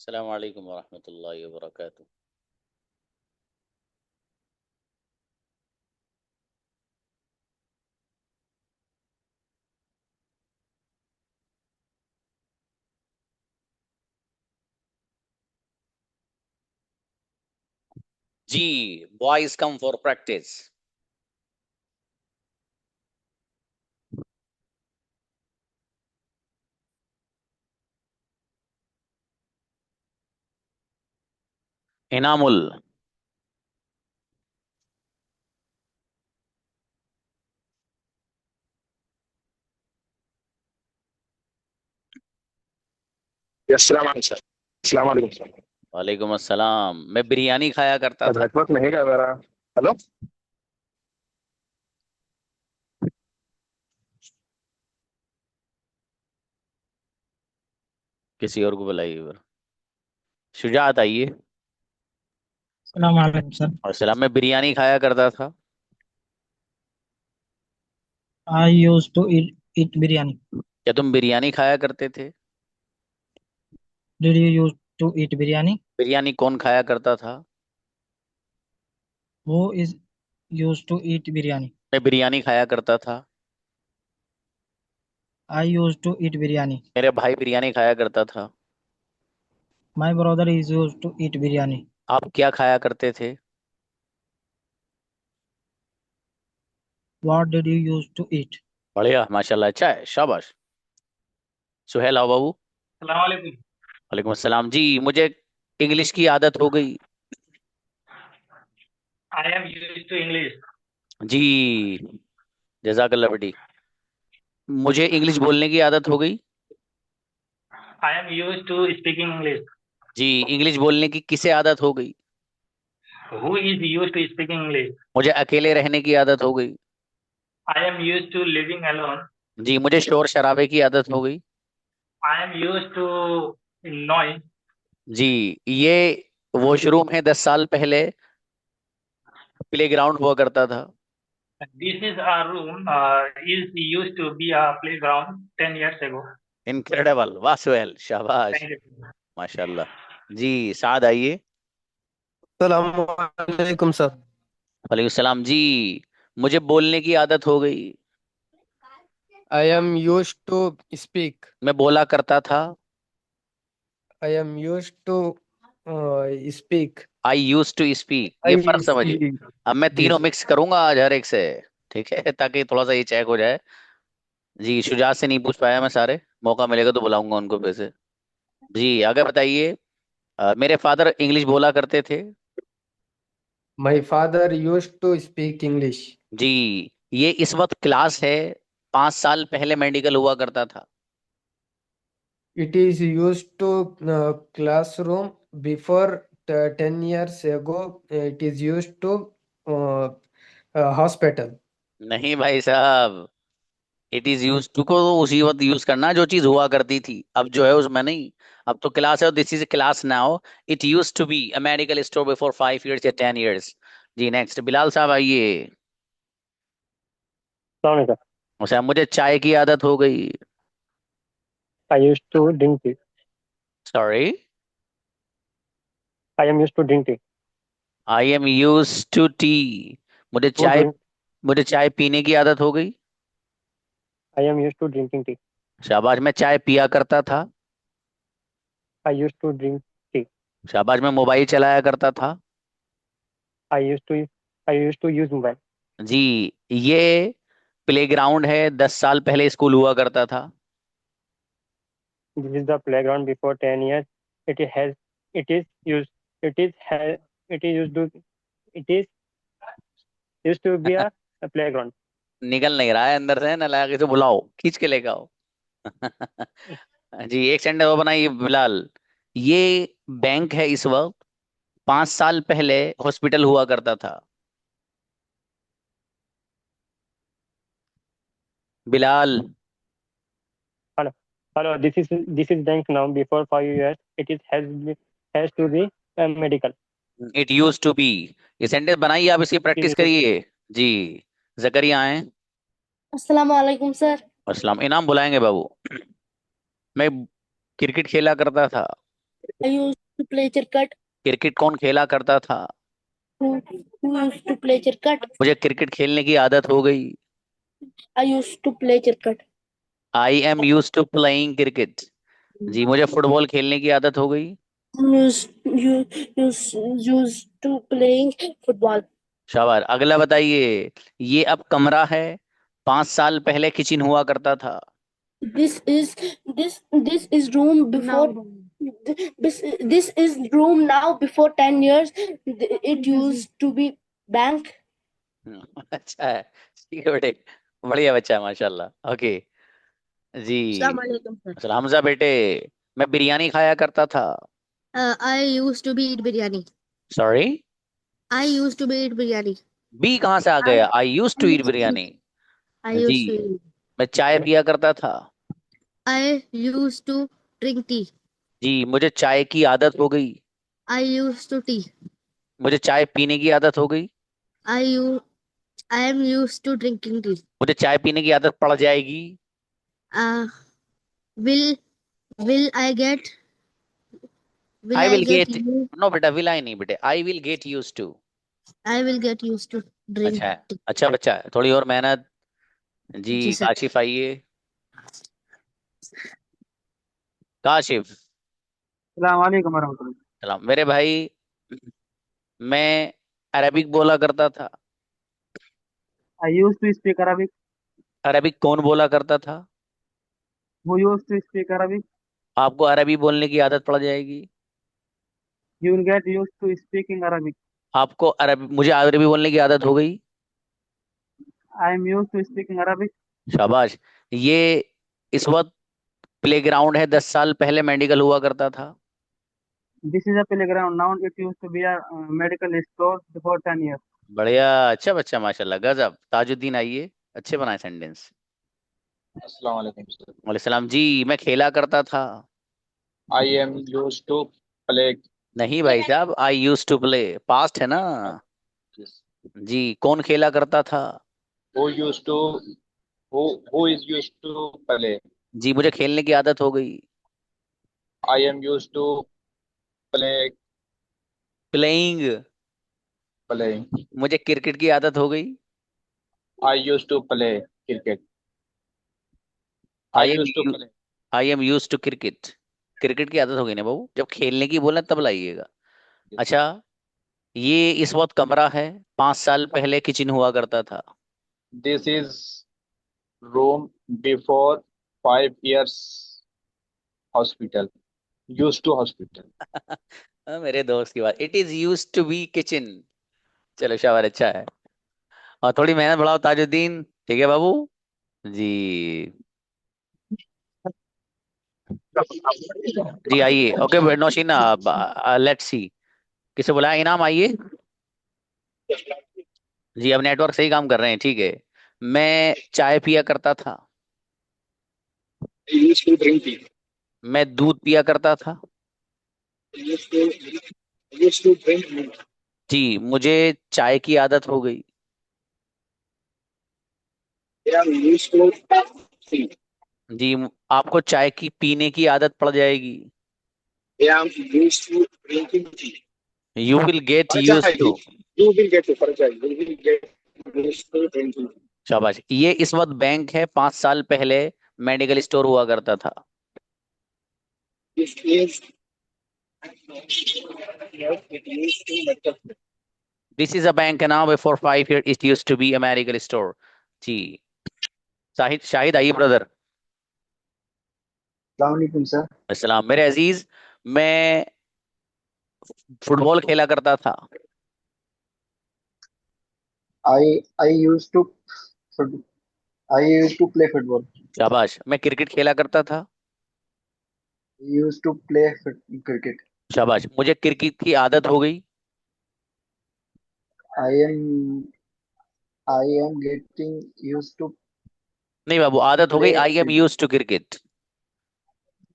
अस्सलाम वालेकुम वरहमतुल्लाहि वबरकातुह। जी, boys come for practice. Inamul. अस्सलाम वालेकुम सर। अस्सलाम वालेकुम सर। वालेकुम अस्सलाम। मैं बिरयानी खाया करता था। नेटवर्क नहीं है मेरा। हेलो। किसी और को बुलाइए फिर। शुजात आइए। सलाम वालेकुम सर। और सलाम। मैं बिरयानी खाया करता था। I use to eat biryani. क्या तुम बिरयानी खाया करते थे? Did you use to eat biryani? Biryani कौन खाया करता था? वो is use to eat biryani. मैं बिरयानी खाया करता था। I use to eat biryani. मेरे भाई बिरयानी खाया करता था। My brother is use to eat biryani. आप क्या खाया करते थे? What did you use to eat? बढ़िया, माशाल्लाह, अच्छा है, शाबाश। सुहेल आओ बाबू। सलाम वालेकुम। वालेकुम अस्सलाम जी। मुझे इंग्लिश की आदत हो गई। I am use to English. जी, जजाकल्ला बेटी। मुझे इंग्लिश बोलने की आदत हो गई। I am use to speaking English. जी, इंग्लिश बोलने की किसे आदत हो गई? Who is use to speaking English? मुझे अकेले रहने की आदत हो गई। I am use to living alone. जी, मुझे शोर शराबे की आदत हो गई। I am use to noise. जी, ये वॉशरूम है 10 साल पहले प्ले ग्राउंड हुआ करता था। This is our room is use to be a playground 10 years ago। Incredible, वाह सुहेल, शाबाश, थैंक यू। माशाल्लाह। जी, साद आइए। सलाम वालेकुम सर। वालेकुम सलाम जी। मुझे बोलने की आदत हो गई। I am use to speak. मैं बोला करता था। I am use to speak. I use to speak, ये आई फर्क समझिए। स्पीक। अब मैं जी तीनों सर। मिक्स करूंगा आज हर एक से। ठीक है, ताकि थोड़ा सा ये चेक हो जाए। जी, शुजात से नहीं पूछ पाया मैं सारे। मौका मिलेगा तो बुलाऊंगा उनको फिर से। जी, आगे बताइए। मेरे फादर इंग्लिश बोला करते थे। My father use to speak English. जी, ये इस वक्त क्लास है। 5 साल पहले मेडिकल हुआ करता था। It is use to classroom before 10 years ago. It is use to hospital. नहीं भाई साहब, इट इज यूज टू को तो उसी वक्त यूज करना जो चीज हुआ करती थी, अब जो है उसमें नहीं। अब तो क्लास है, this is class now. It use to be a medical store before 5 years या 10 years। जी, नेक्स्ट बिलाल साहब आइए। Assalamu alaikum. उसे मुझे चाय की आदत हो गई। I used to drink tea. Sorry. I am used to drink tea. I am use to tea. मुझे To चाय drink. मुझे चाय पीने की आदत हो गई। I am used to drinking tea. शाबाश, मैं चाय पिया करता था। I used to drink tea. शाबाश, मैं मोबाइल चलाया करता था। I used to I used to use mobile. जी, ये प्लेग्राउंड है, 10 साल पहले स्कूल हुआ करता था। This is the playground before 10 years. It has it is used it is has it is used to it is used to be a playground. निकल नहीं रहा है अंदर से, ना लगा के बुलाओ, खींच के लेके आओ। जी, एक सेंटेंस और बनाइए बिलाल। ये बैंक है इस वक्त। 5 साल पहले हॉस्पिटल हुआ करता था। Bilal. Hello. Hello. This is bank now. Before 5 years, has to be medical. It use to be. ये सेंटेंस बनाइए, आप इसकी It प्रैक्टिस is used करिए। जी, जकरिया आए। अस्सलाम वालेकुम सर। अस्सलाम, इनाम बुलाएंगे बाबू। मैं क्रिकेट खेला करता था। I used to play cricket. Cricket कौन खेला करता था? Who used to play cricket? मुझे क्रिकेट खेलने की आदत हो गई। I used to play cricket. I am use to playing cricket. जी, मुझे फुटबॉल खेलने की आदत हो गई। Used to playing football. शाबाश। अगला बताइए, ये अब कमरा है, 5 साल पहले किचन हुआ करता था। This is this is room before this is room now. Before 10 years, it used to be bank. अच्छा है, ठीक है बेटे, बढ़िया बच्चा है माशाल्लाह। ओके जी। Assalamualaikum, sir. अच्छा, हमजा बेटे, मैं बिरयानी खाया करता था। I used to be eat biryani. Sorry, I used to be eat biryani. Be कहाँ से आ गया? I use to eat biryani. I जी, used to eat. मैं चाय पिया करता था। I used to drink tea. जी, मुझे चाय की आदत हो गई। I used to tea. मुझे चाय पीने की आदत हो गई। I am used to drinking tea. मुझे चाय पीने की आदत पड़ जाएगी। Uh, will will I get will I I will get get, you? No बेटा, विल आई नहीं बेटे, I will get use to. I will get used to drink अच्छा है, tea. अच्छा बच्चा है, थोड़ी और मेहनत। जी, जी सर. काशिफ आइए। काशिफ, अस्सलामुअलैकुम वरहमतुल्लाह। सलाम मेरे भाई। मैं अरबिक बोला करता था। I used to speak Arabic. Arabic कौन बोला करता था? Who used to speak Arabic? आपको अरबी बोलने की आदत पड़ जाएगी। You will get used to speaking Arabic. आपको अरबी, मुझे अरबी बोलने की आदत हो गई। I am used to speaking Arabic. शाबाश। ये इस वक्त प्लेग्राउंड है, 10 साल पहले मेडिकल हुआ करता था। This is a playground. Now it used to be a medical store before 10 years. बढ़िया, अच्छा बच्चा माशाल्लाह, गजब। ताजुद्दीन आइए, अच्छे बनाए सेंटेंस। अस्सलाम वालेकुम सर। वालेकुम सलाम जी। मैं खेला करता था। I am used to play. नहीं भाई साहब, I use to play, past है ना। जी, कौन खेला करता था? Who used to who is used to play. जी, मुझे खेलने की आदत हो गई। I am used to play playing. Playing. मुझे क्रिकेट की आदत हो गई। I used to play cricket. I I am used to play. I am use to cricket. Cricket की आदत हो गई ना बाबू, जब खेलने की बोले तब लाइएगा। अच्छा, ये इस वक्त कमरा है, 5 साल पहले किचन हुआ करता था। This is room before 5 years hospital. Used to hospital. मेरे दोस्त की बात, it is use to be kitchen. चलो शाबाश, अच्छा है। और थोड़ी मेहनत बढ़ाओ ताजुद्दीन, ठीक है बाबू जी। जी आइए। ओके नौशीना, लेट्स सी, किसे बुलाया? इनाम आइए। जी, अब नेटवर्क सही काम कर रहे हैं, ठीक है। मैं चाय पिया करता था। Used to drink tea. मैं दूध पिया करता था। Used to drink milk. जी, मुझे चाय की आदत हो गई। I am used to tea. जी, आपको चाय की पीने की आदत पड़ जाएगी। I am used to drinking tea. You will get फर्क यूज जाएगी। To. You will get to फर्क जाएगी। You will get used to drinking. शाबाश। ये इस वक्त बैंक है, 5 साल पहले मेडिकल स्टोर हुआ करता था। This is it used to metal. This is a bank now, before 5 years it used to be a medical store. जी, शाहिद, शाहिद आइए ब्रदर। अस्सलाम वालेकुम सर। अस्सलाम मेरे अजीज। मैं फुटबॉल खेला करता था। I used to I used to play football. शाबाश। मैं क्रिकेट खेला करता था। Used to play cricket. शाबाश। मुझे क्रिकेट की आदत हो गई। I am I am getting used to नहीं बाबू, आदत हो प्ले गई। I am use to cricket.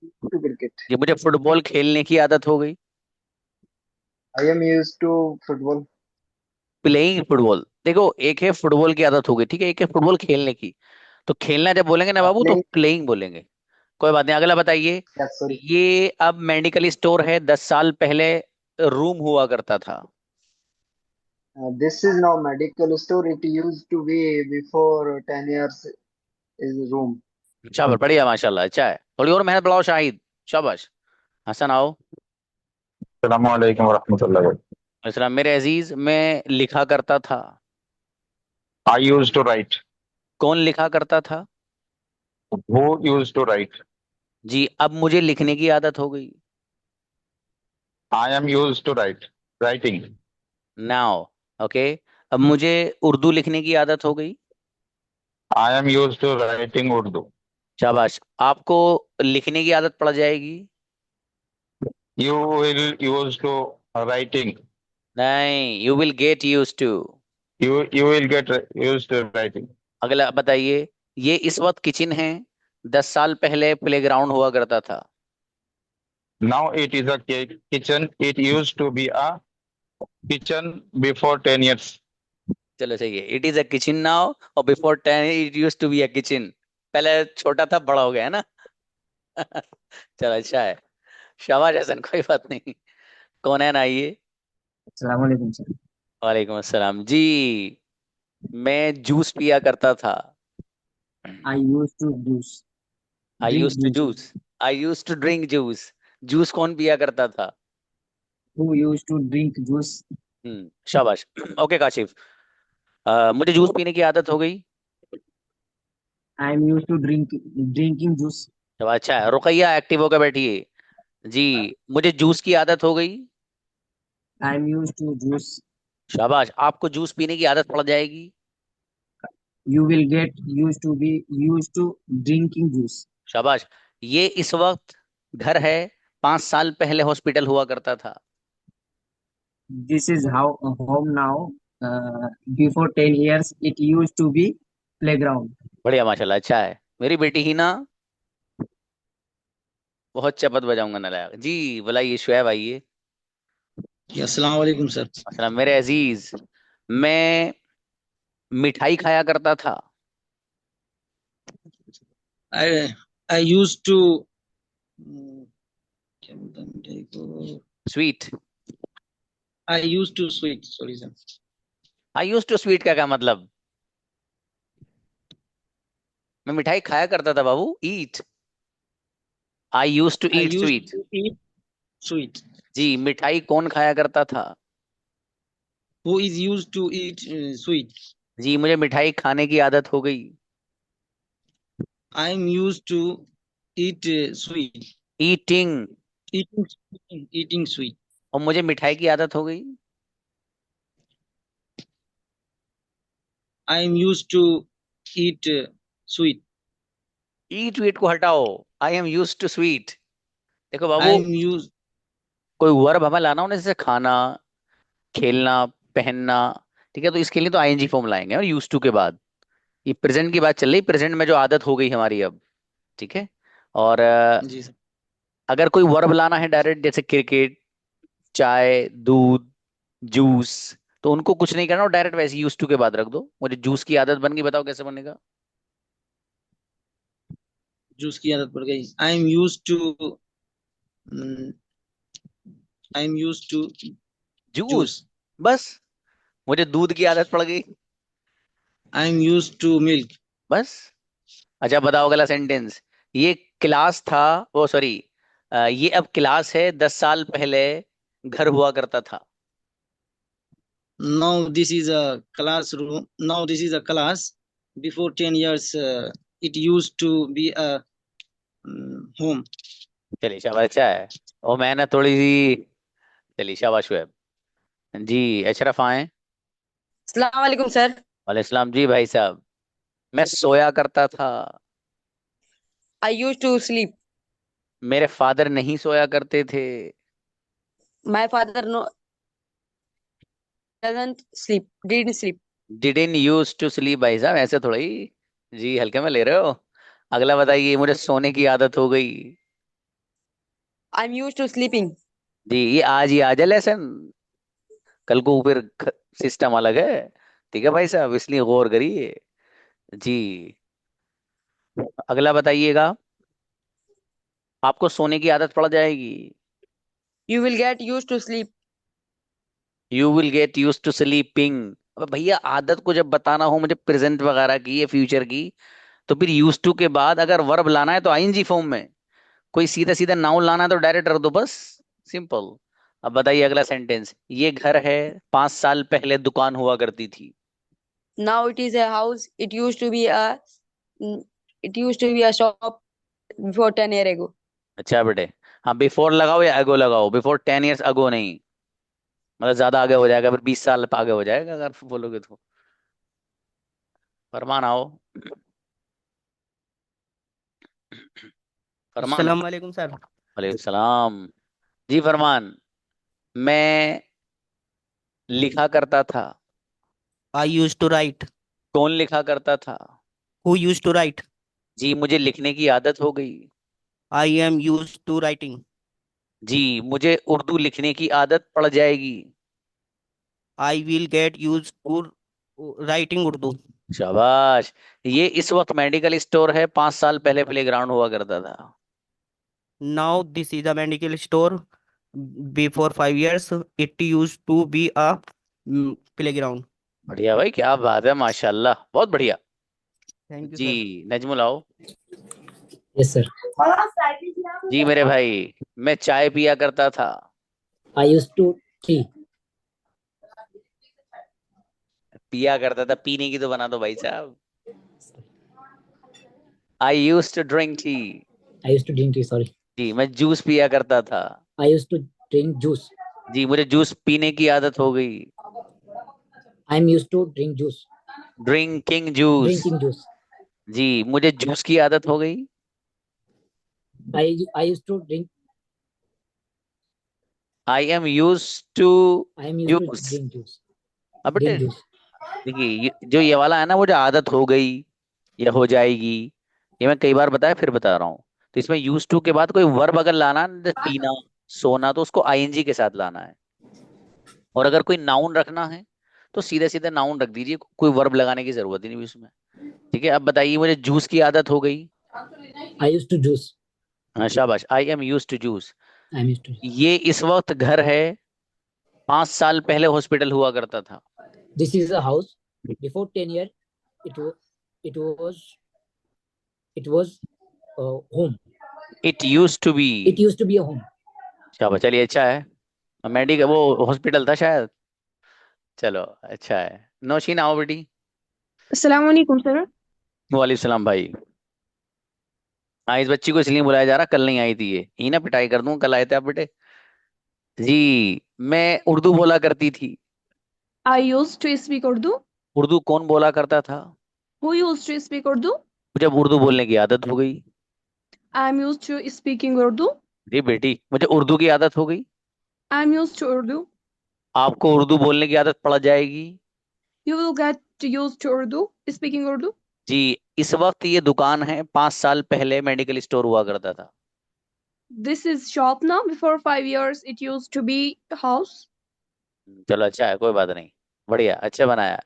To cricket. जी, मुझे फुटबॉल खेलने की आदत हो गई। I am used to football. Playing football, देखो एक है फुटबॉल की आदत हो गई, ठीक है, एक है फुटबॉल खेलने की। तो खेलना जब बोलेंगे ना बाबू, तो प्लेइंग। प्लेइंग बोलेंगे। कोई बात नहीं, अगला बताइए। Yes, sorry. ये अब मेडिकल स्टोर है, 10 साल पहले रूम हुआ करता था। This is now medical store. It used to be before 10 years is room. शाबाश, बढ़िया, माशाल्लाह, अच्छा है। थोड़ी और मेहनत बढ़ाओ शाहिद, शाबाश। हसन आओ। अस्सलामुअलैकुम वरहमतुल्लाहि। असलम मेरे अजीज, मैं लिखा करता था। I use to write. कौन लिखा करता था? Who use to write. जी, अब मुझे लिखने की आदत हो गई। I am use to write, writing. Now, okay, अब मुझे उर्दू लिखने की आदत हो गई। I am use to writing Urdu. शाबाश, आपको लिखने की आदत पड़ जाएगी। You will use to writing. नहीं, you will get use to. You will get use to writing. अगला बताइए। ये इस वक्त किचन है, 10 साल पहले प्लेग्राउंड हुआ करता था। Now it is a kitchen. It use to be a kitchen before 10 years। चलो सही है, it is a kitchen now, और before 10 it use to be a kitchen. पहले छोटा था, बड़ा हो गया है ना। चलो, अच्छा है। शाबाश हसन, कोई बात नहीं। कौन है ना, आइए। अस्सलाम वालेकुम सर। वालेकुम अस्सलाम जी। मैं जूस पिया करता था। I use to juice I drink use to juice. Juice. I use to drink juice. Juice कौन पिया करता था? Who use to drink juice. शाबाश। ओके काशिफ, मुझे जूस पीने की आदत हो गई। I am use to drinking juice. शाबाश, अच्छा है। रुकैया, एक्टिव होकर बैठिए। जी, मुझे जूस की आदत हो गई। I am use to juice. शाबाश, आपको जूस पीने की आदत पड़ जाएगी। You will get use to drinking juice. शाबाश, ये इस वक्त घर है, 5 साल पहले हॉस्पिटल हुआ करता था। This is how home now, before 10 years it use to be playground. बढ़िया, माशाल्लाह, अच्छा है। मेरी बेटी ही ना, बहुत चपत बजाऊंगा नालायक जी। बुलाइए शुएब, आइए। अस्सलाम वालेकुम सर। असलम मेरे अजीज, मैं मिठाई खाया करता था। आई आई यूज टू क्या बोलते हैं मिठाई को, sweet. I use to sweet, sorry sir. I use to sweet का क्या मतलब? मैं मिठाई खाया करता था बाबू, eat. I use to I eat use sweet. To eat sweet. जी, मिठाई कौन खाया करता था? Who is use to eat sweet. जी, मुझे मिठाई खाने की आदत हो गई। I am use to eat sweet. Eating. Eating eating sweet. और मुझे मिठाई की आदत हो गई। I am use to eat sweet. Eat वीट को हटाओ, I am use to sweet. देखो आई बाबू, एम यूज। कोई वर्ब हमें लाना हो ना, जैसे खाना, खेलना, पहनना, ठीक है, तो इसके लिए तो आईएनजी फॉर्म लाएंगे और यूज टू के बाद। ये प्रेजेंट की बात चल रही, प्रेजेंट में जो आदत हो गई हमारी अब, ठीक है। और जी सर। अगर कोई वर्ब लाना है डायरेक्ट, जैसे क्रिकेट, चाय, दूध, जूस, तो उनको कुछ नहीं करना, और डायरेक्ट वैसे यूज टू के बाद रख दो। मुझे जूस की आदत बन गई, बताओ कैसे बनेगा? जूस की आदत पड़ गई। I am use to I am use to juice. Juice. बस। मुझे दूध की आदत पड़ गई। I am use to milk. बस। अच्छा, बताओ अगला सेंटेंस। ये क्लास था, वो सॉरी, ये अब क्लास है, 10 साल पहले घर हुआ करता था। Now this is a classroom. Now this is a class. Before 10 years, it used to be a home. चलिए, शाबाश, अच्छा है। और मैं ना थोड़ी सी, चलिए शाबाश शुएब जी। अशरफ आए। अस्सलाम वालेकुम सर। वालेकुम सलाम जी भाई साहब। मैं सोया करता था। I use to sleep. मेरे फादर नहीं सोया करते थे। My father no doesn't sleep didn't sleep. Didn't use to sleep, भाई साहब ऐसे थोड़ा ही, जी हल्के में ले रहे हो। अगला बताइए। मुझे सोने की आदत हो गई। I am use to sleeping. जी, ये आज ही आ जाए लेसन, कल को फिर सिस्टम अलग है। ठीक है भाई साहब, इसलिए गौर करिए। जी, अगला बताइएगा। आपको सोने की आदत पड़ जाएगी। You will get used to sleep. You will get use to sleeping. अब भैया आदत को जब बताना हो मुझे प्रेजेंट वगैरह की या फ्यूचर की, तो फिर यूज टू के बाद अगर वर्ब लाना है तो आईएनजी फॉर्म में, कोई सीधा सीधा नाउन लाना है तो डायरेक्ट रख दो बस, सिंपल। अब बताइए अगला सेंटेंस, ये घर है, 5 साल पहले दुकान हुआ करती थी। Now it is a house. Mm, it used to be a shop before 10 years ago. अच्छा बेटे, हाँ बिफोर लगाओ या अगो लगाओ, बिफोर 10 years अगो नहीं, मतलब ज्यादा आगे हो जाएगा, फिर 20 साल आगे हो जाएगा अगर बोलोगे तो। फरमान आओ, फरमान। अस्सलाम वालेकुम सर। वालेकुम सलाम। जी फरमान। मैं लिखा करता था। I use to write. कौन लिखा करता था? Who use to write. जी मुझे लिखने की आदत हो गई। I am use to writing. जी मुझे उर्दू लिखने की आदत पड़ जाएगी। I will get use to writing Urdu. शाबाश। ये इस वक्त मेडिकल स्टोर है, 5 साल पहले प्लेग्राउंड हुआ करता था। Now this is a medical store before 5 years it use to be a playground. बढ़िया भाई, क्या बात है, माशाल्लाह, बहुत बढ़िया। थैंक यू जी सर। नजमुल आओ। Yes, sir. जी मेरे भाई, मैं चाय पिया करता था। I used to tea. पिया करता था, पीने की तो बना दो भाई साहब। I use to drink tea. I used to drink tea. Sorry. जी मैं जूस पिया करता था। I used to drink juice. जी मुझे जूस पीने की आदत हो गई। I'm used to drink juice. Drinking juice. Drinking juice. जी मुझे जूस की आदत हो गई। I used to drink. I am use to I am used to juice. drink juice. अब बेटे Drink juice. देखिए, जो ये वाला है ना, वो जो आदत हो गई या हो जाएगी, ये मैं कई बार बताया फिर बता रहा हूँ। तो इसमें यूज टू के बाद कोई वर्ब अगर लाना है, जैसे पीना, सोना, तो उसको आईएनजी के साथ लाना है। और अगर कोई नाउन रखना है तो सीधे सीधे नाउन रख दीजिए, कोई वर्ब लगाने की जरूरत ही नहीं भी उसमें। ठीक है, अब बताइए, मुझे जूस की आदत हो गई। I used to juice. हाँ शाबाश, I am use to juice. I am used to. ये इस वक्त घर है, 5 साल पहले हॉस्पिटल हुआ करता था। This is a house. Before 10 years, it was it was it was home. It use to be. It used to be a home. शाबाश, चलिए अच्छा है। मेडिकल वो हॉस्पिटल था शायद। चलो अच्छा है। नौशीन आओ बेटी। अस्सलाम वालेकुम सर। वालेकुम सलाम भाई। हाँ इस बच्ची को इसलिए बुलाया जा रहा, कल नहीं आई थी ये ना पिटाई कर दूं, कल आए थे आप बेटे। जी मैं उर्दू बोला करती थी। I use to speak Urdu. Urdu कौन बोला करता था? Who use to speak Urdu. मुझे अब उर्दू बोलने की आदत हो गई। I am use to speaking Urdu. जी बेटी, मुझे उर्दू की आदत हो गई। I am use to Urdu. आपको उर्दू बोलने की आदत पड़ जाएगी। You will get use to Urdu speaking Urdu. जी इस वक्त ये दुकान है, 5 साल पहले मेडिकल स्टोर हुआ करता था। This is shop now before 5 years it use to be house. चलो अच्छा है, कोई बात नहीं, बढ़िया, अच्छा बनाया।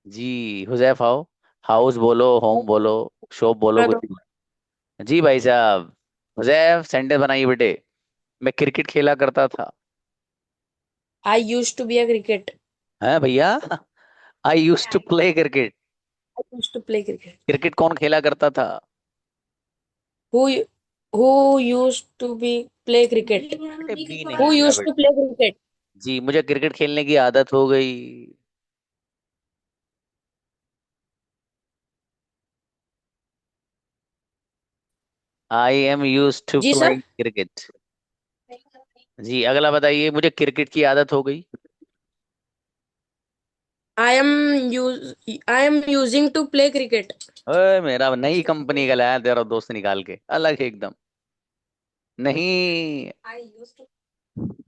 जी हुजैफ आओ। हाउस बोलो, होम बोलो, शॉप बोलो, कुछ भी बोलो। जी भाई साहब, हुजैफ सेंटेंस बनाइए बेटे। मैं क्रिकेट खेला करता था। I used to be a cricket. है भैया, I use to play cricket. I used to play cricket. Cricket कौन खेला करता था? Who who used to be play cricket? बेटे बी नहीं Who लिखा used to बेटे। play cricket? जी मुझे क्रिकेट खेलने की आदत हो गई। आई एम यूज टू जी प्ले सर। क्रिकेट। जी अगला बताइए, मुझे क्रिकेट की आदत हो गई। I am I am using to play cricket. ओए मेरा नई कंपनी का लाया तेरा दोस्त निकाल के, अलग है एकदम। नहीं, I used to.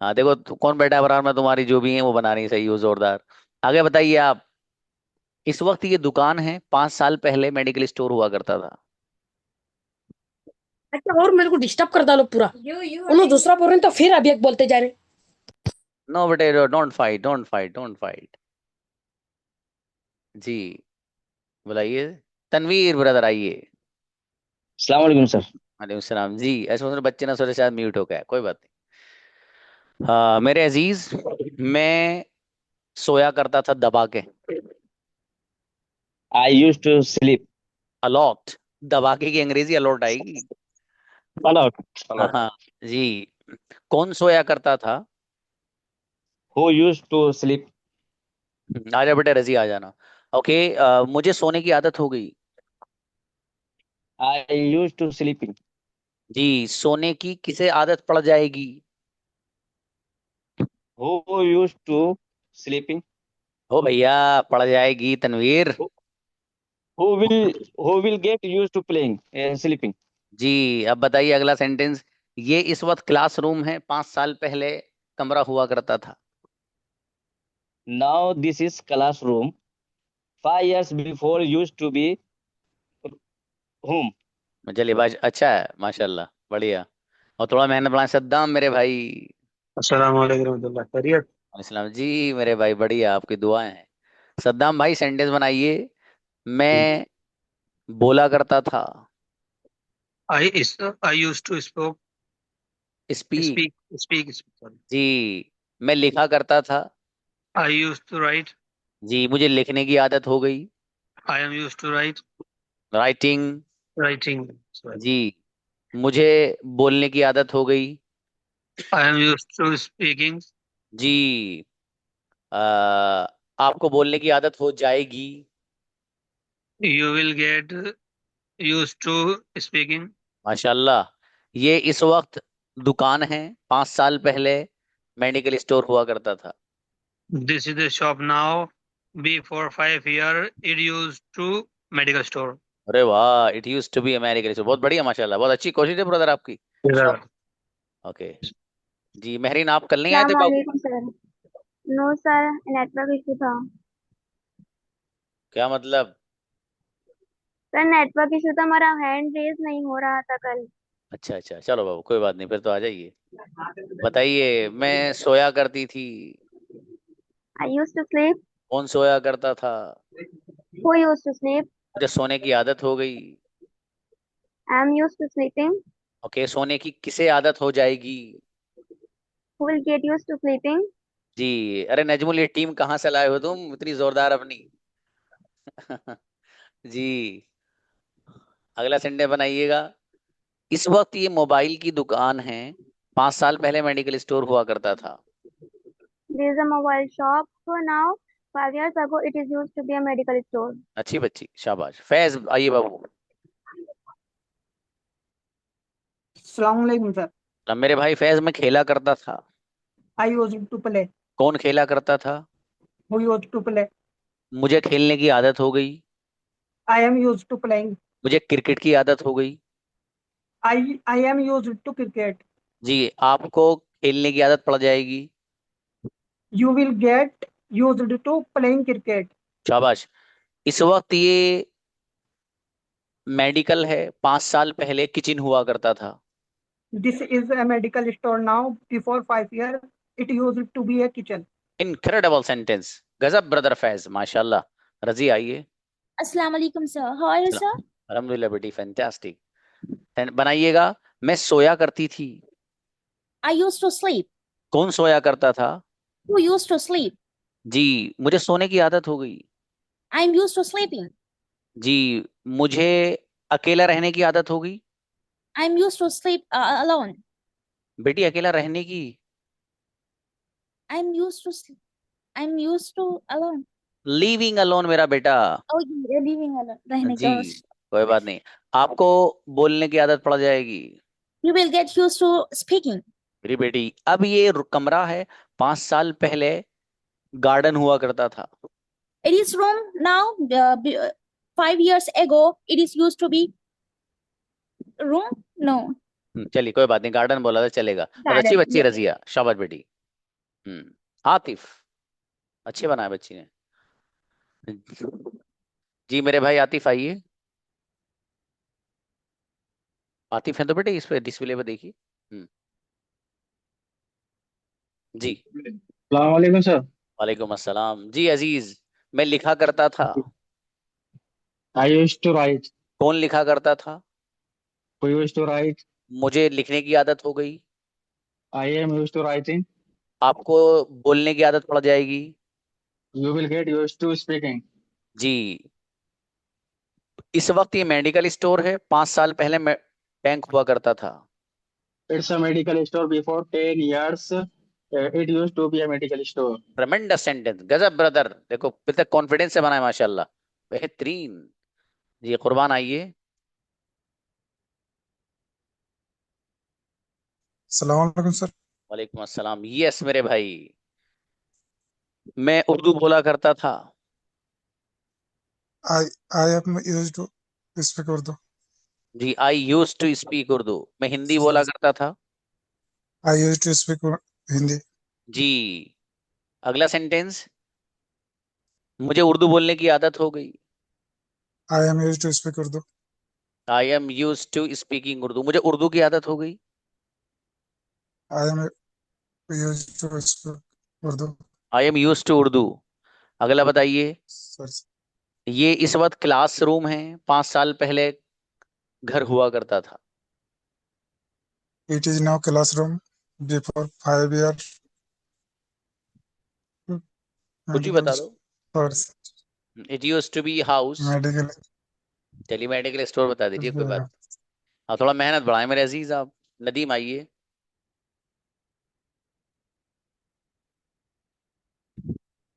हाँ देखो कौन बैठा है बराबर में तुम्हारी, जो भी है वो बना रही है, सही हो, जोरदार। आगे बताइए आप। इस वक्त ये दुकान है, 5 साल पहले मेडिकल स्टोर हुआ करता था। अच्छा और मेरे को डिस्टर्ब कर डालो पूरा। उन्होंने दूसरा बोल रहे हैं तो फिर अभी एक बोलते जा रहे हैं। नो बेटे, don't fight, don't fight, don't fight. जी बुलाइए, तनवीर ब्रदर आइए। अस्सलाम वालेकुम सर। वालेकुम सलाम जी। ऐसे मतलब बच्चे ना सोचे शायद म्यूट हो गया, कोई बात नहीं। हाँ मेरे अजीज, मैं सोया करता था दबा के। I used to sleep a lot. दबा के की अंग्रेजी अलॉट आएगी। a lot. A हाँ lot. हाँ जी। कौन सोया करता था? Who used to sleep? आजा बेटे रजी आ जाना। ओके, मुझे सोने की आदत हो गई। I used to sleeping. जी, सोने की किसे आदत पड़ जाएगी? Who used to sleeping? हो भैया, पड़ जाएगी Tanveer. Who who will get used to playing and sleeping? जी, अब बताइए अगला सेंटेंस। ये इस वक्त क्लासरूम है, 5 साल पहले कमरा हुआ करता था। Now this is classroom. 5 years before used to be home. चलिए भाई, अच्छा है माशाल्लाह, बढ़िया। और थोड़ा मेहनत बढ़ा। सद्दाम मेरे भाई। अस्सलाम वालेकुम रहमतुल्लाह, खैरियत। इस्लाम जी मेरे भाई, बढ़िया, आपकी दुआएं हैं। सद्दाम भाई सेंटेंस बनाइए। मैं बोला करता था। I used to speak. speak. Sorry. जी, मैं लिखा करता था। I used to write. जी, मुझे लिखने की आदत हो गई। I am used to writing. writing. Sorry. जी, मुझे बोलने की आदत हो गई। I am used to speaking. जी, आ, आपको बोलने की आदत हो जाएगी। You will get used to speaking. माशाल्लाह। ये इस वक्त दुकान है, 5 साल पहले मेडिकल स्टोर हुआ करता था। This is the shop now. Before 5 years, it used to medical store. अरे वाह, it use to be medical store. बहुत बढ़िया माशाल्लाह, बहुत अच्छी कोशिश है ब्रदर आपकी। इधर। ओके जी। महरीन, आप कल नहीं आए थे बाबू? वालेकुम sir. No sir, network issue था। क्या मतलब? सर नेटवर्क इशू था, हमारा हैंड रेज नहीं हो रहा था कल। अच्छा अच्छा, चलो बाबू कोई बात नहीं, फिर तो आ जाइए। बताइए। मैं सोया करती थी। I used to sleep. कौन सोया करता था? Who used to sleep. मुझे सोने की आदत हो गई। I am used to sleeping. Okay, सोने की किसे आदत हो जाएगी? Who will get used to sleeping. जी। अरे नजमुल, ये टीम कहाँ से लाए हो तुम इतनी जोरदार अपनी? जी, अगला सेंटेंस बनाइएगा। इस वक्त ये मोबाइल की दुकान है, 5 साल पहले मेडिकल स्टोर हुआ करता था। There is a mobile shop now. 5 years ago, it is used to be a medical store. अच्छी बच्ची, शाबाश। फैज आइए बाबू। अस्सलाम वालेकुम सर। अब मेरे भाई फैज, में खेला करता था। I used to play. कौन खेला करता था? Who used to play. मुझे खेलने की आदत हो गई। I am used to playing. मुझे क्रिकेट की आदत हो गई। I am used to cricket. जी, आपको खेलने की आदत पड़ जाएगी। You will get used to playing cricket. शाबाश। इस वक्त ये मेडिकल है, 5 साल पहले किचन हुआ करता था। This is a medical store now. Before 5 years, it used to be a kitchen. Incredible sentence, गजब ब्रदर फैज, माशाल्लाह। रजी आइए। अस्सलाम वालेकुम सर, हाउ आर यू सर? अल्हम्दुलिल्लाह बेटी, फैंटास्टिक। बनाइएगा। मैं सोया करती थी। I used to sleep. कौन सोया करता था? Who used to sleep? जी, मुझे सोने की आदत हो गई। I'm used to sleeping. जी, मुझे अकेला रहने की आदत हो गई। I'm used to sleep alone. बेटी, अकेला रहने की। I'm used to sleep. I'm used to alone. Living alone मेरा बेटा। Oh, you're living alone. रहने जी, का। कोई बात नहीं। आपको बोलने की आदत पड़ जाएगी। You will get used to speaking. मेरी बेटी, अब ये कमरा है, 5 साल पहले गार्डन हुआ करता था। It is room now. 5 years ago, it is used to be room. No. चलिए कोई बात नहीं, गार्डन बोला था चलेगा। और अच्छी Garden. बच्ची Yeah. रजिया, शाबाश बेटी। आतिफ, अच्छे बनाया बच्ची ने। जी मेरे भाई आतिफ आइए। आतिफ है तो बेटे इस पे डिस्प्ले पे देखिए। जी। अस्सलाम वालेकुम सर। वालेकुम अस्सलाम जी अजीज। मैं लिखा करता था। I used to write. कौन लिखा करता था? Who used to write? मुझे लिखने की आदत हो गई। I am used to writing. आपको बोलने की आदत पड़ जाएगी। You will get used to speaking. जी। इस वक्त ये मेडिकल स्टोर है, 5 साल पहले बैंक हुआ करता था। It's a medical store. Before 10 years, it used to be a medical store. ट्रेमेंडस sentence, गजब ब्रदर। देखो कितने कॉन्फिडेंस से बनाए, माशाल्लाह, बेहतरीन। जी कुर्बान आइए। सलाम अलैकुम सर। वालेकुम अस्सलाम। यस मेरे भाई, मैं उर्दू बोला करता था। I am used to speak Urdu. जी, I use to speak Urdu, मैं हिंदी बोला करता था। I used to speak Hindi. जी। अगला सेंटेंस, मुझे उर्दू बोलने की आदत हो गई। I am used to speak Urdu. I am use to speaking Urdu, मुझे उर्दू की आदत हो गई। I am used to speak Urdu. I am use to Urdu. अगला बताइए। सर ये इस वक्त क्लासरूम है, 5 साल पहले घर हुआ करता था। It is now classroom, before 5 year कुछ भी मेडिकल बता दो। Store. It use to be house. Medical चलिए मेडिकल स्टोर बता दीजिए, कोई बात। आप थोड़ा मेहनत बढ़ाएं मेरे अजीज। आप नदीम आइए।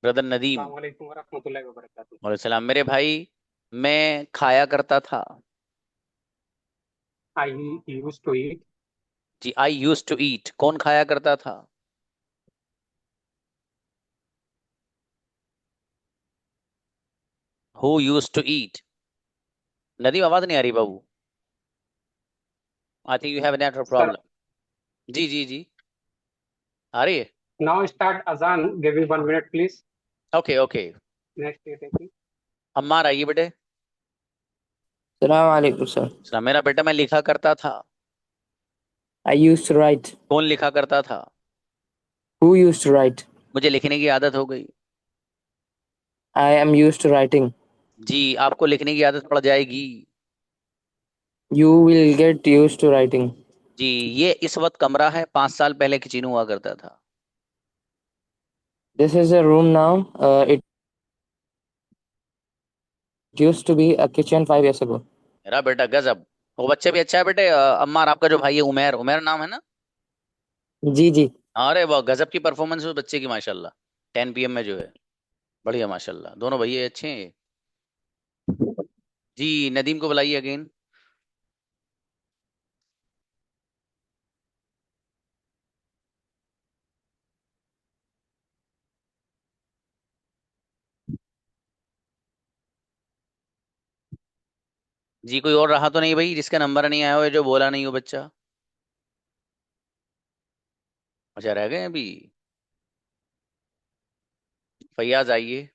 ब्रदर नदीम। अस्सलामुअलैकुम वरहमतुल्लाहि वबरकातुहू। वालेकुम सलाम मेरे भाई। मैं खाया करता था। I used to eat. जी, आई यूज टू ईट, कौन खाया करता था? Who use to eat? Nadeem आवाज नहीं आ रही बाबू। I think you have network Sir, problem. जी जी जी, आ रही है। now start Azan. Give me 1 minute, please. Okay okay. Next, taking. Ammar आइए बेटे। सलाम अलैकुम सर। सलाम। मेरा बेटा, मैं लिखा करता था। I used to write. कौन लिखा करता था? Who used to write? मुझे लिखने की आदत हो गई। I am used to writing. जी, आपको लिखने की आदत पड़ जाएगी। You will get used to writing. जी, ये इस वक्त कमरा है, 5 साल पहले किचन हुआ करता था। This is a room now, it used to be a kitchen 5 years ago। मेरा बेटा गजब। वो बच्चे भी अच्छा है बेटे। अम्मार, आपका जो भाई है उमेर, उमेर नाम है ना? जी जी। अरे वाह, गजब की परफॉर्मेंस है उस बच्चे की माशाल्लाह। 10 PM में जो है, बढ़िया माशाल्लाह। दोनों भैया अच्छे हैं। जी, नदीम को बुलाइए अगेन। जी, कोई और रहा तो नहीं भाई जिसका नंबर नहीं आया हो, जो बोला नहीं हो बच्चा? अच्छा, रह गए अभी। फैयाज आइए।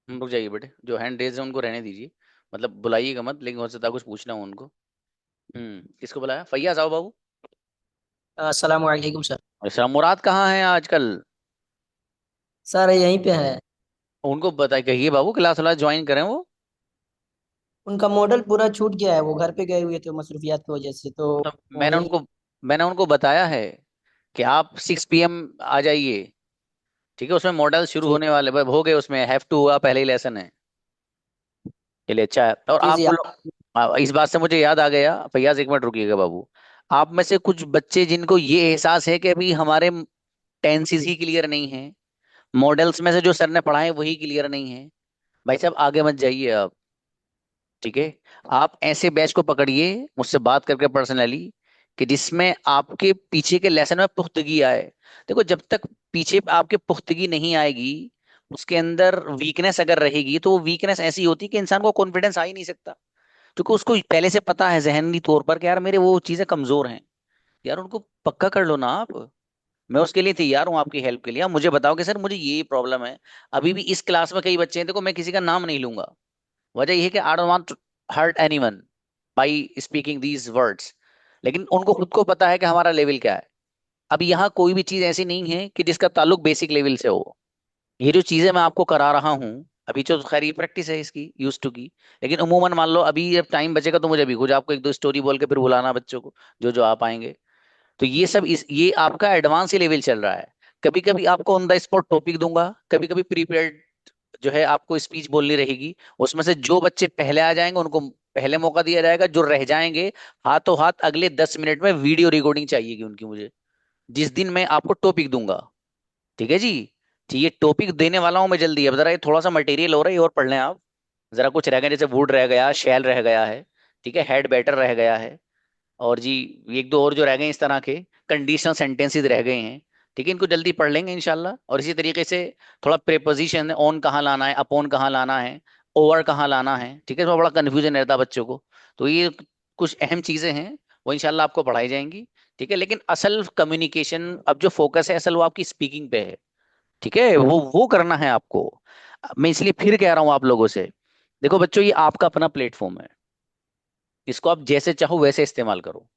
रुक जाइए बेटे, जो हैंड रेज है उनको रहने दीजिए, मतलब बुलाइएगा मत, लेकिन हो सकता है कुछ पूछना हो उनको। किसको बुलाया? फैयाज आओ बाबू। अस्सलाम वालेकुम सर। अच्छा, मुराद कहाँ है आजकल? सर यहीं पे है। उनको बताइए, कहिए बाबू क्लास वाला ज्वाइन करें वो। उनका मॉडल पूरा छूट गया है, वो घर पे गए हुए थे मसरूफियात की वजह से, तो तो वहीं। मैंने उनको बताया है कि आप 6 PM आ जाइए। ठीक है, उसमें मॉडल शुरू जी होने वाले हो गए, उसमें हैव टू हुआ, पहले ही लेसन है। चलिए अच्छा है। और जी आप जी इस बात से मुझे याद आ गया, फैयाज एक मिनट रुकिएगा बाबू। आप में से कुछ बच्चे जिनको ये एहसास है कि अभी हमारे टेंसेस ही क्लियर नहीं है, मॉडल्स में से जो सर ने पढ़ाए वही क्लियर नहीं है, भाई साहब आगे मत जाइए आप। ठीक है, आप ऐसे बैच को पकड़िए, मुझसे बात करके पर्सनली, कि जिसमें आपके पीछे के लेसन में पुख्तगी आए। देखो, जब तक पीछे आपके पुख्तगी नहीं आएगी, उसके अंदर वीकनेस अगर रहेगी, तो वो वीकनेस ऐसी होती है कि इंसान को कॉन्फिडेंस आ ही नहीं सकता, क्योंकि उसको पहले से पता है जहनी तौर पर कि यार मेरे वो चीजें कमजोर हैं। यार उनको पक्का कर लो ना आप। मैं उसके लिए तैयार हूँ आपकी हेल्प के लिए। आप मुझे बताओ कि सर मुझे ये प्रॉब्लम है। अभी भी इस क्लास में कई बच्चे हैं, देखो मैं किसी का नाम नहीं लूंगा, वजह यह है कि I don't want to hurt anyone by speaking these words, लेकिन उनको खुद को पता है कि हमारा लेवल क्या है। अब यहाँ कोई भी चीज ऐसी नहीं है कि जिसका ताल्लुक बेसिक लेवल से हो। ये जो चीजें मैं आपको करा रहा हूँ, अभी तो खैर ये प्रैक्टिस है इसकी, यूज टू की। लेकिन उमूमन मान लो अभी जब टाइम बचेगा तो मुझे भी कुछ आपको एक दो स्टोरी बोल के फिर बुलाना बच्चों को, जो जो आ पाएंगे। तो ये सब ये आपका एडवांस लेवल चल रहा है। कभी कभी आपको ऑन द स्पॉट टॉपिक दूंगा, कभी कभी प्रीपेड जो है आपको स्पीच बोलनी रहेगी। उसमें से जो बच्चे पहले आ जाएंगे उनको पहले मौका दिया जाएगा, जो रह जाएंगे हाथों हाथ अगले 10 मिनट में वीडियो रिकॉर्डिंग चाहिएगी उनकी मुझे, जिस दिन मैं आपको टॉपिक दूंगा। ठीक है जी। ठीक है, टॉपिक देने वाला हूं मैं जल्दी। अब जरा ये थोड़ा सा मटेरियल हो रहा है, ये और पढ़ लें आप। जरा कुछ रह गया, जैसे वुड रह गया, शैल रह गया है, ठीक है, हेड बैटर रह गया है, और जी एक दो और जो रह गए हैं इस तरह के कंडीशनल सेंटेंसेस रह गए हैं। ठीक है, इनको जल्दी पढ़ लेंगे इंशाल्लाह। और इसी तरीके से थोड़ा प्रेपोजिशन, ऑन कहाँ लाना है, अपॉन कहाँ लाना है, ओवर कहाँ लाना है, ठीक है, तो बड़ा कन्फ्यूजन रहता है बच्चों को। तो ये कुछ अहम चीजें हैं, वो इंशाल्लाह आपको पढ़ाई जाएंगी। ठीक है, लेकिन असल कम्युनिकेशन अब जो फोकस है असल वो आपकी स्पीकिंग पे है। ठीक है, वो करना है आपको। मैं इसलिए फिर कह रहा हूं आप लोगों से, देखो बच्चों, ये आपका अपना प्लेटफॉर्म है, इसको आप जैसे चाहो वैसे इस्तेमाल करो।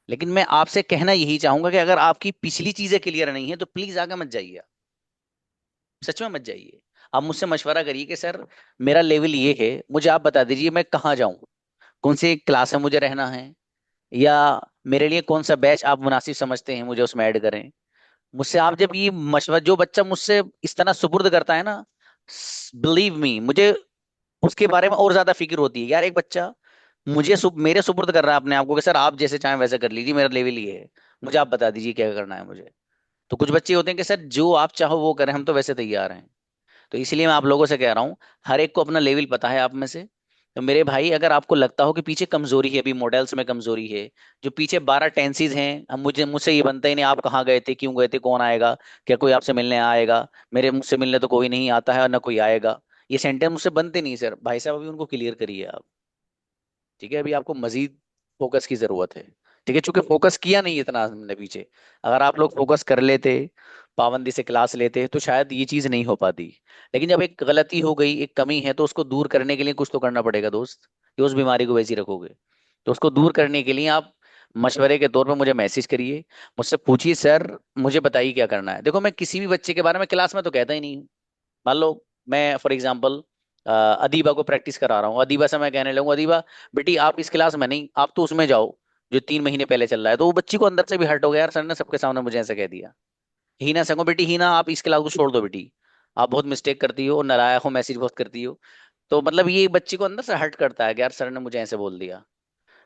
लेकिन मैं आपसे कहना यही चाहूंगा कि अगर आपकी पिछली चीजें क्लियर नहीं है तो प्लीज आगे मत जाइए आप। सच में मत जाइए। आप मुझसे मशवरा करिए कि सर मेरा लेवल ये है, मुझे आप बता दीजिए मैं कहाँ जाऊं, कौन सी क्लास में मुझे रहना है, या मेरे लिए कौन सा बैच आप मुनासिब समझते हैं मुझे उसमें ऐड करें। मुझसे आप जब ये मशवरा, जो बच्चा मुझसे इस तरह सुपुर्द करता है ना, बिलीव मी, मुझे उसके बारे में और ज्यादा फिक्र होती है। यार एक बच्चा मुझे मेरे सुपुर्द कर रहा है अपने आप को कि सर आप जैसे चाहें वैसे कर लीजिए, मेरा लेवल ये है, मुझे आप बता दीजिए क्या करना है मुझे। तो कुछ बच्चे होते हैं कि सर जो आप चाहो वो करें, हम तो वैसे तैयार हैं। तो इसलिए मैं आप लोगों से कह रहा हूँ, हर एक को अपना लेवल पता है आप में से। तो मेरे भाई अगर आपको लगता हो कि पीछे कमजोरी है, अभी मॉडल्स में कमजोरी है, जो पीछे 12 टेंसेज हैं, हम मुझसे ये बनता ही नहीं, आप कहाँ गए थे, क्यों गए थे, कौन आएगा, क्या कोई आपसे मिलने आएगा, मेरे मुझसे मिलने तो कोई नहीं आता है और ना कोई आएगा, ये सेंटेंस मुझसे बनते नहीं सर भाई साहब, अभी उनको क्लियर करिए आप। ठीक है, अभी आपको मजीद फोकस की जरूरत है। ठीक है, चूंकि फोकस किया नहीं इतना हमने पीछे, अगर आप लोग फोकस कर लेते, पाबंदी से क्लास लेते, तो शायद ये चीज नहीं हो पाती। लेकिन जब एक गलती हो गई, एक कमी है, तो उसको दूर करने के लिए कुछ तो करना पड़ेगा दोस्त। कि उस बीमारी को वैसी रखोगे, तो उसको दूर करने के लिए आप मशवरे के तौर पर मुझे मैसेज करिए, मुझसे पूछिए सर मुझे बताइए क्या करना है। देखो मैं किसी भी बच्चे के बारे में क्लास में तो कहता ही नहीं हूँ। मान लो मैं फॉर एग्जाम्पल अदीबा को प्रैक्टिस करा रहा हूँ, अदीबा से मैं कहने लगूँ, अदीबा बेटी आप इस क्लास में नहीं, आप तो उसमें जाओ जो 3 महीने पहले चल रहा है, तो वो बच्ची को अंदर से भी हर्ट हो गया, यार सर ने सबके सामने मुझे ऐसा कह दिया। हीना से कहूँ बेटी हीना आप इस क्लास को छोड़ दो बेटी, आप बहुत मिस्टेक करती हो, नालायक हो, मैसेज बहुत करती हो। तो मतलब ये बच्ची को अंदर से हर्ट करता है कि यार सर ने मुझे ऐसे बोल दिया।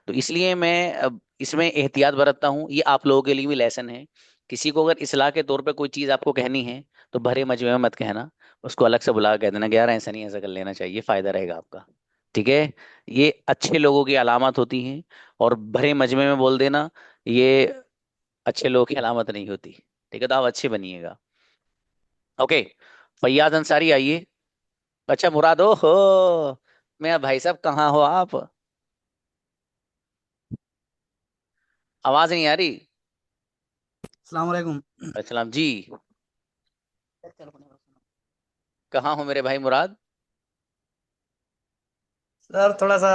तो इसलिए मैं अब इसमें एहतियात बरतता हूँ, ये आप लोगों के लिए भी लेसन है। किसी को अगर इसलाह के तौर पे कोई चीज़ आपको कहनी है तो भरे मजमे में मत कहना, उसको अलग से बुला के कह देना कि यार ऐसा नहीं, ऐसा कर लेना चाहिए, फायदा रहेगा आपका। ठीक है, ये अच्छे लोगों की अलामत होती हैं, और भरे मजमे में बोल देना ये अच्छे लोगों की अलामत नहीं होती। ठीक है, तो आप अच्छे बनिएगा। ओके, फैयाज अंसारी आइए। अच्छा मुराद, ओ हो मैं भाई साहब कहाँ हो आप, आवाज नहीं आ रही। अस्सलाम वालेकुम। अस्सलाम जी, कहाँ हो मेरे भाई मुराद। सर थोड़ा सा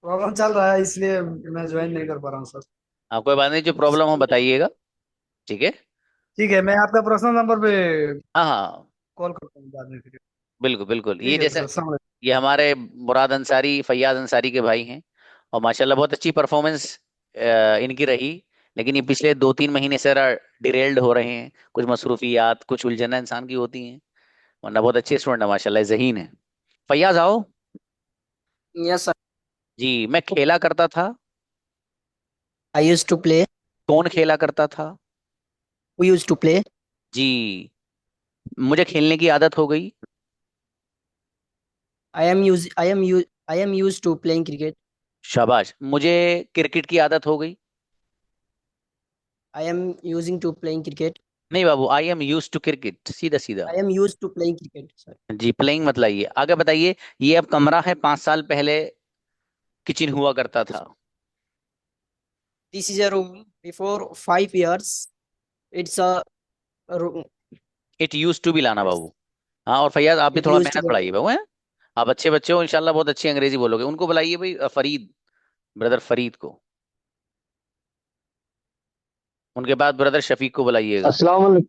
प्रॉब्लम चल रहा है, इसलिए मैं ज्वाइन नहीं कर पा रहा हूँ सर। आप कोई बात नहीं, जो प्रॉब्लम हो बताइएगा। ठीक है। ठीक है, मैं आपका पर्सनल नंबर पे हाँ हाँ, कॉल करता हूँ बाद में फिर। बिल्कुल बिल्कुल, ये ठीक है जैसे सर, अस्सलाम वालेकुम। ये हमारे मुराद अंसारी फैयाज अंसारी के भाई हैं, और माशाल्लाह बहुत अच्छी परफॉर्मेंस इनकी रही। लेकिन ये पिछले 2-3 महीने से डिरेल्ड हो रहे हैं, कुछ मसरूफियात, कुछ उलझना इंसान की होती हैं, वरना बहुत अच्छे स्टूडेंट है माशाल्लाह, ज़हीन है। फैयाज आओ। Yes, sir. जी, मैं खेला करता था। I used to play. कौन खेला करता था। We used to play. जी, मुझे खेलने की आदत हो गई। I am used to playing cricket. शाबाश, मुझे क्रिकेट की आदत हो गई। I am using to playing cricket. नहीं बाबू, I am use to cricket, सीधा सीधा। I am used to playing cricket, sir. जी, प्लेइंग मत लाइए, आगे बताइए। ये अब कमरा है, 5 साल पहले किचन हुआ करता था। This is a room before 5 years. It's a room. It use to भी लाना बाबू। हाँ, और फैयाज आप भी It थोड़ा used to मेहनत be. बढ़ाइए बाबू, हैं। आप अच्छे बच्चे हो इंशाल्लाह, बहुत अच्छी अंग्रेजी बोलोगे। उनको बुलाइए भाई, फरीद, ब्रदर फरीद को। उनके बाद ब्रदर शफीक को बुलाइएगा। अस्सलाम वालेकुम।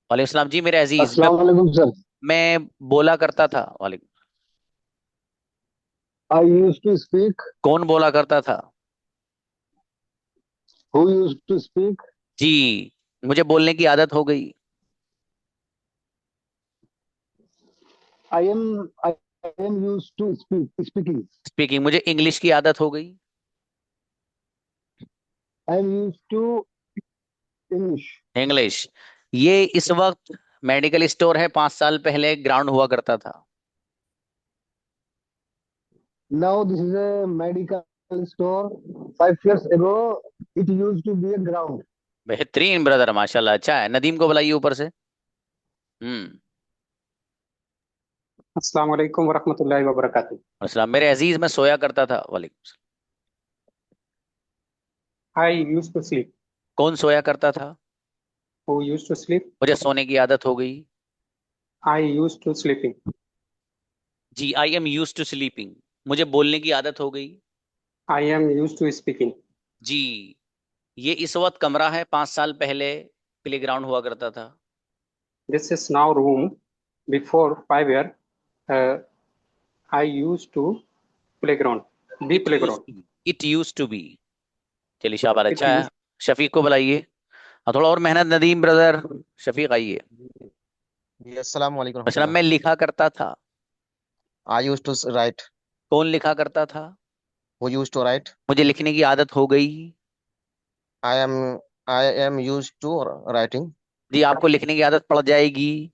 वालेकुम सलाम जी मेरे अजीज। मैं अस्सलाम वालेकुम सर। मैं बोला करता था। वालेकुम। I used to speak. कौन बोला करता था? Who used to speak? जी, मुझे बोलने की आदत हो गई। I am used to speaking. Speaking, मुझे इंग्लिश की आदत हो गई। I am used to English. English. ये इस वक्त मेडिकल स्टोर है, 5 साल पहले ग्राउंड हुआ करता था। Now this is a medical store. 5 years ago, it used to be a ground. बेहतरीन ब्रदर, माशाल्लाह, अच्छा है। नदीम को बुलाइए ऊपर से। अस्सलाम वालेकुम वरहमतुल्लाहि वबरकातुहू। अस्सलाम। मेरे अजीज, मैं सोया करता था। वालेकुम सलाम। I used to sleep. कौन सोया करता था? Who used to sleep? मुझे सोने की आदत हो गई। I used to sleeping. जी, I am use to sleeping, मुझे बोलने की आदत हो गई। I am used to speaking. जी, ये इस वक्त कमरा है, 5 साल पहले प्लेग्राउंड हुआ करता था। This is now room. Before 5 years, I used to playground. Be playground. It use to be. चलिए शाबाश, अच्छा है। शफीक को बुलाइए। और थोड़ा और मेहनत नदीम ब्रदर। शफीक आइए। जी, अस्सलाम वालेकुम। अच्छा, मैं लिखा करता था। I used to write. कौन लिखा करता था? वो यूज्ड टू राइट। मुझे लिखने की आदत हो गई। I am used to writing. जी, आपको लिखने की आदत पड़ जाएगी।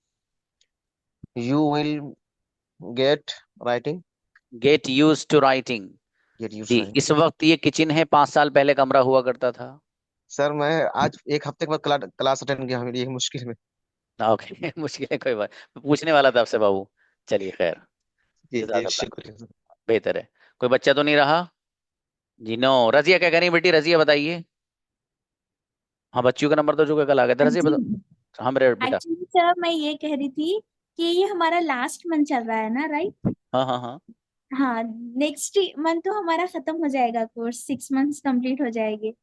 You will get writing. Get use to writing. जी, इस वक्त ये किचन है, 5 साल पहले कमरा हुआ करता था। सर मैं आज एक हफ्ते के बाद क्लास अटेंड किया, मेरी एक मुश्किल में। ओके मुश्किल है, कोई बात, पूछने वाला था आपसे बाबू। चलिए खैर, जी जज़ाकल्लाह, शुक्रिया। बेहतर है। कोई बच्चा तो नहीं रहा? जी नो। रजिया क्या कह रही है बेटी? रजिया बताइए। हाँ, बच्चियों का नंबर तो जो कल आ गया था। रजिया बताओ। हाँ मेरे बेटा। एक्चुअली सर मैं ये कह रही थी कि ये हमारा लास्ट मंथ चल रहा है ना, राइट? हाँ हाँ हाँ। हाँ, नेक्स्ट मंथ तो हमारा खत्म हो जाएगा कोर्स, 6 मंथ्स कंप्लीट हो जाएंगे।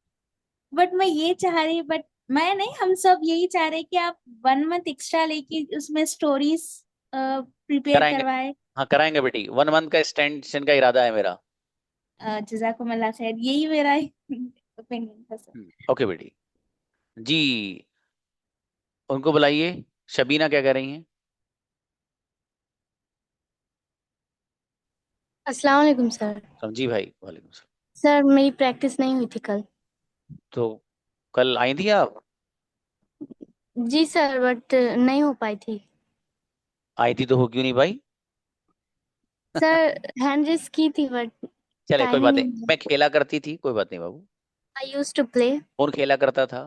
बट मैं ये चाह रही, बट मैं नहीं, हम सब यही चाह रहे कि आप 1 मंथ एक्स्ट्रा लेके उसमें स्टोरीज प्रिपेयर कराएंगे। करवाए। हाँ कराएंगे बेटी, 1 मंथ का एक्सटेंशन का इरादा है मेरा। जज़ाकुमुल्लाह खैर, यही मेरा ओपिनियन था सर। ओके बेटी। जी, उनको बुलाइए। शबीना क्या कह रही हैं? अस्सलाम वालेकुम सर। जी भाई, वालेकुम सलाम। सर मेरी प्रैक्टिस नहीं हुई थी कल। तो कल आई थी आप? जी सर, बट नहीं हो पाई थी। आई थी तो हो क्यों नहीं भाई? सर हैंड रेस की थी बट चले कोई टाइम ही बात नहीं नहीं, मिला। मैं खेला करती थी, कोई बात नहीं बाबू। I used to play. कौन खेला करता था?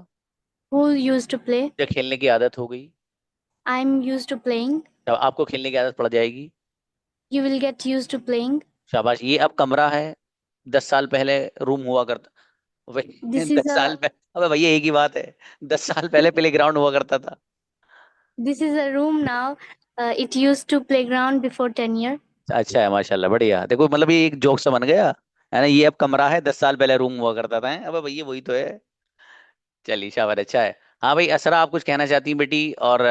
Who used to play. जब खेलने की आदत हो गई, I am used to playing. तब आपको खेलने की आदत पड़ जाएगी। You will get used to playing. शाबाश। ये अब कमरा है, 10 साल पहले रूम हुआ करता। दिस इज 10 साल पहले, अबे भैया एक ही बात है, 10 साल पहले प्ले ग्राउंड हुआ करता था। This is a room now. It used to playground before 10 year. अच्छा है, माशाल्लाह, बढ़िया। देखो मतलब ये एक जोक सा बन गया है ना। ये अब कमरा है, 10 साल पहले रूम हुआ करता था। अब भैया वही तो है। चलिए शाबाश, अच्छा है। हाँ भाई असरा, आप कुछ कहना चाहती हैं बेटी? और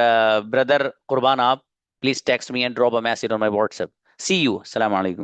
ब्रदर कुर्बान, आप please text me and drop a message on my WhatsApp. See you, अस्सलाम वालेकुम।